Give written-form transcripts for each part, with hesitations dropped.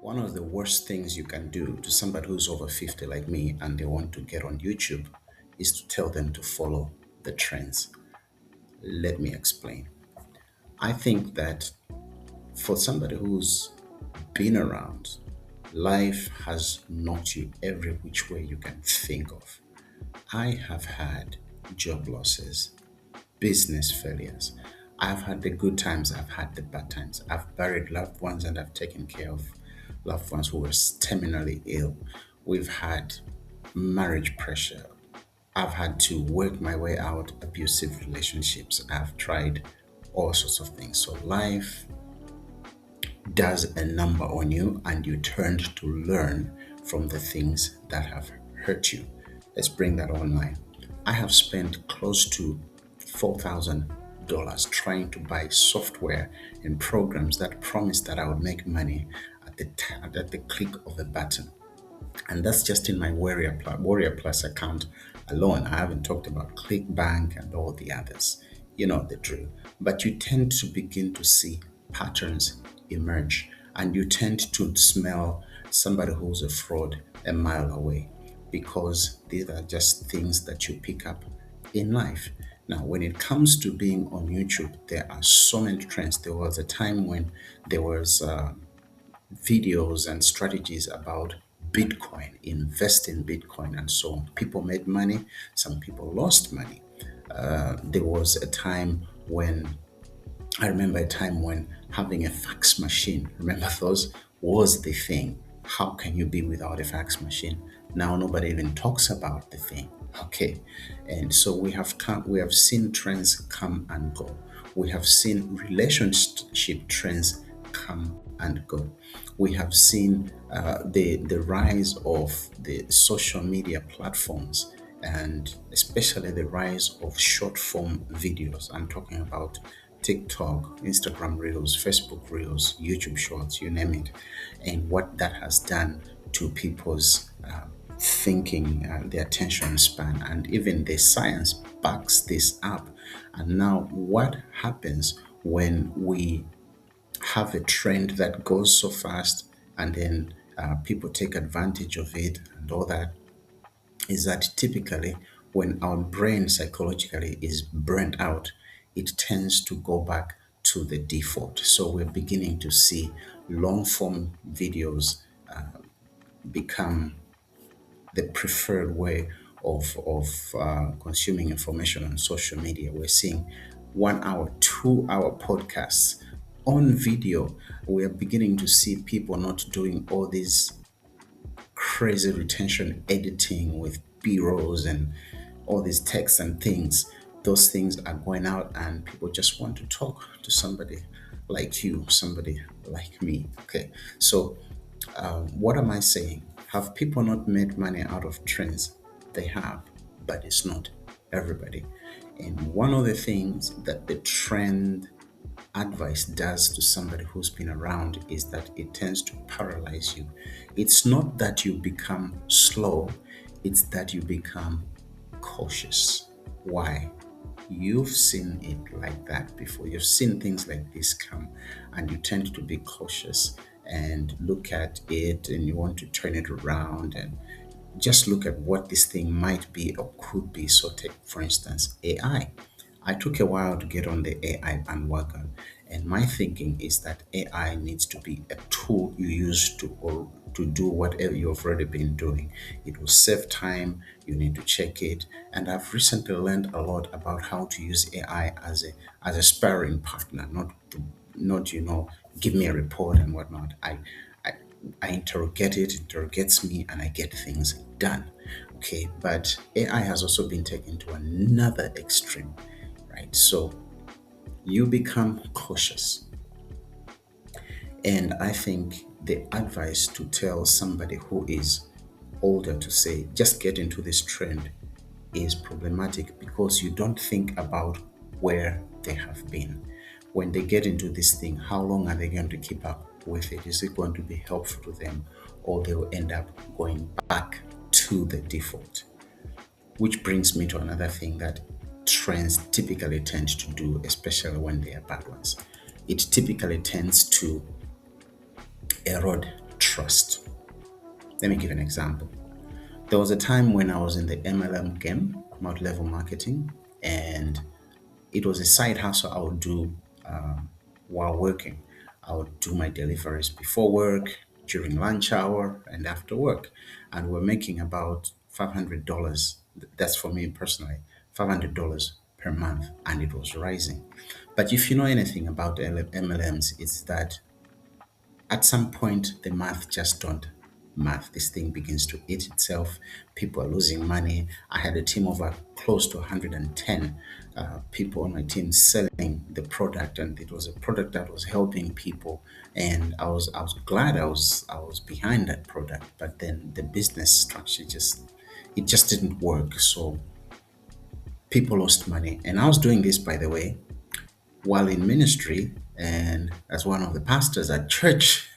One of the worst things you can do to somebody who's over 50 like me and they want to get on YouTube is to tell them to follow the trends. Let me explain. I think that for somebody who's been around, life has knocked you every which way you can think of. I have had job losses, business failures. I've had the good times, I've had the bad times. I've buried loved ones and I've taken care of loved ones who were terminally ill. We've had marriage pressure. I've had to work my way out abusive relationships. I've tried all sorts of things. So life does a number on you and you turned to learn from the things that have hurt you. Let's bring that online. I have spent close to $4,000 trying to buy software and programs that promised that I would make money at the click of a button. And that's just in my Warrior Plus account alone. I haven't talked about ClickBank and all the others. You know the drill. But you tend to begin to see patterns emerge and you tend to smell somebody who's a fraud a mile away because these are just things that you pick up in life. Now, when it comes to being on YouTube, there are so many trends. There was a time when there was videos and strategies about Bitcoin, invest in Bitcoin, and so on. People made money, some people lost money. There was a time when I remember a time when having a fax machine, remember those, was the thing. How can you be without a fax machine? Now nobody even talks about the thing. Okay. And so we have seen trends come and go. We have seen relationship trends come and go. We have seen the rise of the social media platforms and especially the rise of short form videos. I'm talking about TikTok, Instagram Reels, Facebook Reels, YouTube Shorts, you name it, and what that has done to people's thinking, their attention span, and even the science backs this up. And now, what happens when we have a trend that goes so fast and then people take advantage of it and all that is that typically when our brain psychologically is burnt out, it tends to go back to the default. So we're beginning to see long form videos become the preferred way of consuming information on social media. We're seeing 1 hour, 2 hour podcasts on video. We are beginning to see people not doing all these crazy retention editing with B-rolls and all these texts and things. Those things are going out and people just want to talk to somebody like you, somebody like me. Okay, so what am I saying? Have people not made money out of trends? They have, but it's not everybody. And one of the things that the trend advice does to somebody who's been around is that it tends to paralyze you. It's not that you become slow, it's that you become cautious. Why? You've seen it like that before. You've seen things like this come, and you tend to be cautious and look at it and you want to turn it around and just look at what this thing might be or could be. So, take for instance AI. I took a while to get on the AI bandwagon, and my thinking is that AI needs to be a tool you use to or to do whatever you've already been doing. It will save time. You need to check it, and I've recently learned a lot about how to use AI as a sparring partner, not give me a report and whatnot. I I interrogate it, interrogates me, and I get things done. Okay, but AI has also been taken to another extreme, right? So you become cautious. And I think the advice to tell somebody who is older to say, just get into this trend is problematic because you don't think about where they have been. When they get into this thing, how long are they going to keep up with it? Is it going to be helpful to them or they will end up going back to the default? Which brings me to another thing that trends typically tend to do, especially when they are bad ones. It typically tends to erode trust. Let me give an example. There was a time when I was in the MLM game, multi-level marketing, and it was a side hustle I would do while working. I would do my deliveries before work, during lunch hour, and after work. And we're making about $500. That's for me personally, $500 per month, and it was rising. But if you know anything about MLMs, it's that at some point the math just don't math. This thing begins to eat itself. People are losing money. I had a team of close to 110 people on my team selling the product, and it was a product that was helping people. And I was glad I was behind that product. But then the business structure just didn't work. So people lost money, and I was doing this, by the way, while in ministry and as one of the pastors at church.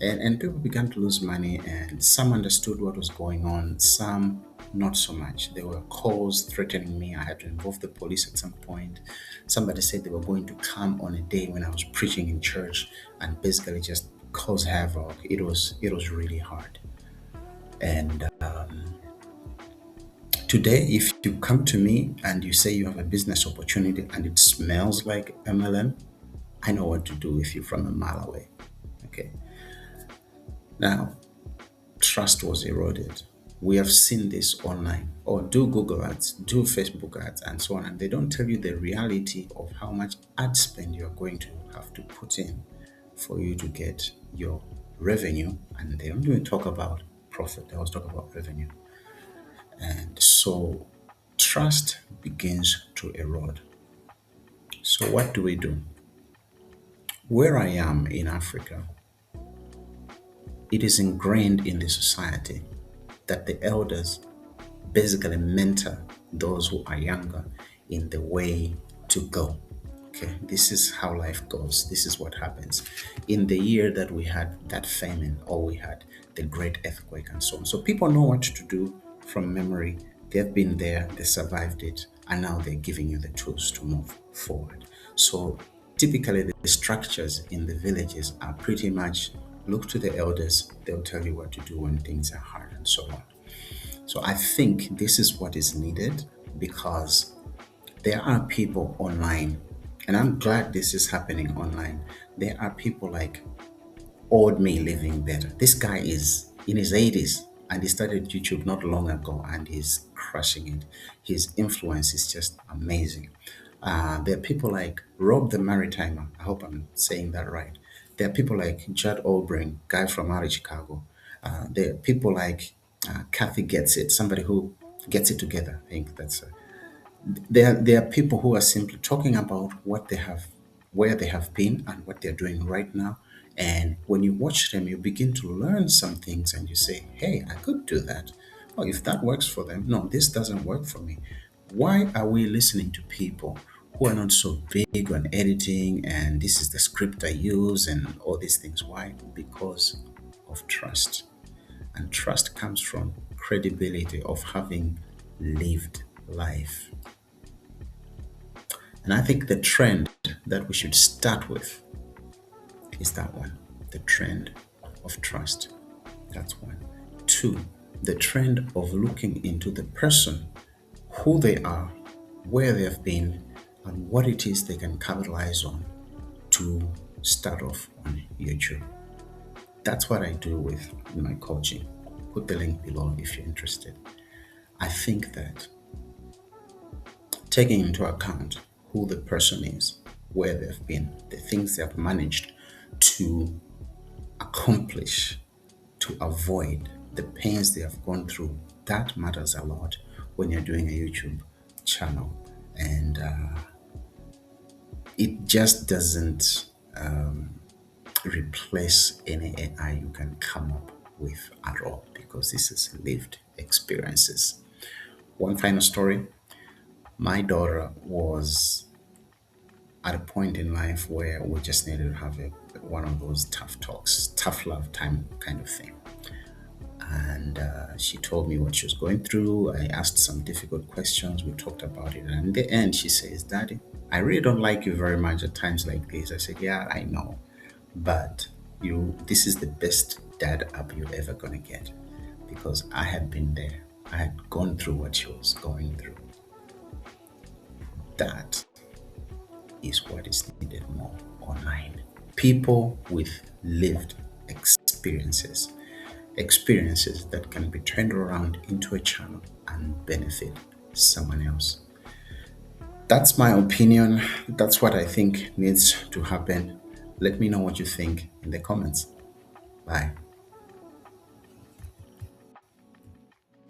And people began to lose money, and some understood what was going on, some not so much. There were calls threatening me. I had to involve the police at some point. Somebody said they were going to come on a day when I was preaching in church and basically just cause havoc. It was really hard. And today, if you come to me and you say you have a business opportunity and it smells like MLM, I know what to do with you from a mile away. Okay. Now, trust was eroded. We have seen this online. Or do Google ads, do Facebook ads, and so on. And they don't tell you the reality of how much ad spend you're going to have to put in for you to get your revenue. And they don't even talk about profit, they always talk about revenue. And so trust begins to erode. So, what do we do? Where I am in Africa, it is ingrained in the society that the elders basically mentor those who are younger in the way to go. Okay, this is how life goes. This is what happens. In the year that we had that famine, or we had the great earthquake and so on. So people know what to do from memory. They've been there, they survived it, and now they're giving you the tools to move forward. So typically the structures in the villages are pretty much look to the elders, they'll tell you what to do when things are hard and so on. So I think this is what is needed, because there are people online, and I'm glad this is happening online. There are people like Old Me Living Better. This guy is in his 80s and he started YouTube not long ago and he's crushing it. His influence is just amazing. There are people like Rob the Maritimer. I hope I'm saying that right. There are people like Judd Olbring, guy from out of Chicago. There are people like Kathy Gets It, somebody who gets it together. I think that's there are people who are simply talking about what they have, where they have been, and what they're doing right now. And when you watch them, you begin to learn some things, and you say, "Hey, I could do that." Oh, if that works for them, no, this doesn't work for me. Why are we listening to people who are not so big on editing and this is the script I use and all these things? Why? Because of trust. And trust comes from credibility of having lived life. And I think the trend that we should start with is that one, the trend of trust. That's one. Two, the trend of looking into the person, who they are, where they've been, and what it is they can capitalize on to start off on YouTube. That's what I do with my coaching. Put the link below if you're interested. I think that taking into account who the person is, where they've been, the things they have managed to accomplish, to avoid, the pains they have gone through, that matters a lot when you're doing a YouTube channel. And it just doesn't replace any AI you can come up with at all, because this is lived experiences. One final story. My daughter was at a point in life where we just needed to have one of those tough talks, tough love time kind of thing. And she told me what she was going through. I asked some difficult questions. We talked about it. And in the end, she says, "Daddy, I really don't like you very much at times like this." I said, "Yeah, I know. But this is the best dad up you're ever gonna get, because I had been there. I had gone through what she was going through. That is what is needed more online. People with lived experiences, experiences that can be turned around into a channel and benefit someone else. That's my opinion. That's what I think needs to happen. Let me know what you think in the comments. Bye.